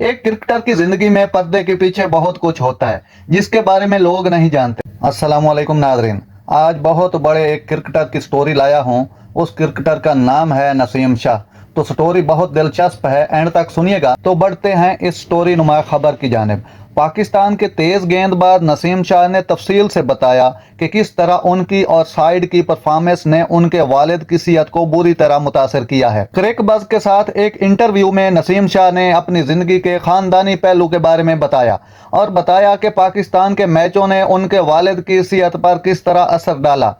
एक क्रिकेटर की जिंदगी में पर्दे के पीछे बहुत कुछ होता है जिसके बारे में लोग नहीं जानते। अस्सलाम वालेकुम नाज़रीन, आज बहुत बड़े एक क्रिकेटर की स्टोरी लाया हूँ। उस क्रिकेटर का नाम है नसीम शाह। तो स्टोरी बहुत दिलचस्प है, एंड तक सुनिएगा। तो बढ़ते हैं इस स्टोरी नुमा खबर की जानिब। पाकिस्तान के तेज गेंदबाज नसीम शाह ने तफसील से बताया कि किस तरह उनकी और साइड की परफॉर्मेंस ने उनके वालिद की सेहत को बुरी तरह मुतासर किया है। क्रिक बज़ के साथ एक इंटरव्यू में नसीम शाह ने अपनी जिंदगी के खानदानी पहलू के बारे में बताया और बताया कि पाकिस्तान के मैचों ने उनके वालिद की सेहत पर किस तरह असर डाला।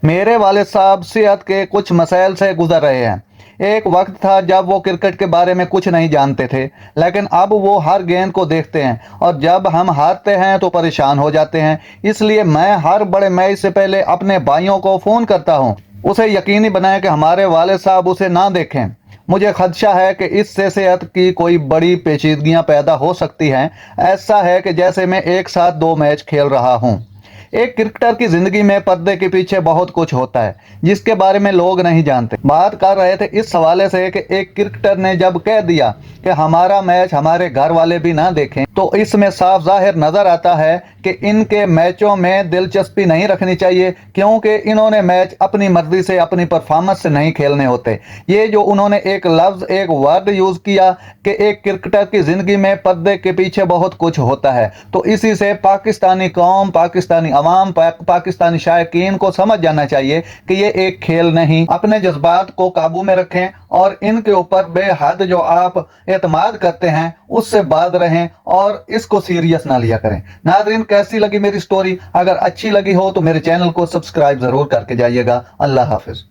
मेरे वालिद साहब सेहत के कुछ मसाइल से गुजर रहे हैं। एक वक्त था जब वो क्रिकेट के बारे में कुछ नहीं जानते थे, लेकिन अब वो हर गेंद को देखते हैं और जब हम हारते हैं तो परेशान हो जाते हैं। इसलिए मैं हर बड़े मैच से पहले अपने भाइयों को फ़ोन करता हूँ, उसे यकीनी बनाएं कि हमारे वालिद साहब उसे ना देखें। मुझे खदशा है कि इससे सेहत की कोई बड़ी पेचीदगियां पैदा हो सकती हैं। ऐसा है कि जैसे मैं एक साथ 2 मैच खेल रहा हूँ। एक क्रिकेटर की जिंदगी में पर्दे के पीछे बहुत कुछ होता है जिसके बारे में लोग नहीं जानते। बात कर रहे थे इस हवाले से कि एक क्रिकेटर ने जब कह दिया कि हमारा मैच हमारे घर वाले भी ना देखें, तो इसमें साफ जाहिर नजर आता है कि इनके मैचों में दिलचस्पी नहीं रखनी चाहिए, क्योंकि इन्होंने मैच अपनी मर्जी से, अपनी परफॉर्मेंस से नहीं खेलने होते। ये जो उन्होंने एक लफ्ज, एक वर्ड यूज किया कि एक क्रिकेटर की जिंदगी में पर्दे के पीछे बहुत कुछ होता है, तो इसी से पाकिस्तानी कौम, पाकिस्तानी अवाम, पाकिस्तानी शायकीन को समझ जाना चाहिए कि ये एक खेल नहीं। अपने जज्बात को काबू में रखें और इनके ऊपर बेहद जो आप एतमाद करते हैं उससे बात रहें और इसको सीरियस ना लिया करें। नाज़रीन, कैसी लगी मेरी स्टोरी? अगर अच्छी लगी हो तो मेरे चैनल को सब्सक्राइब जरूर करके जाइएगा। अल्लाह हाफिज।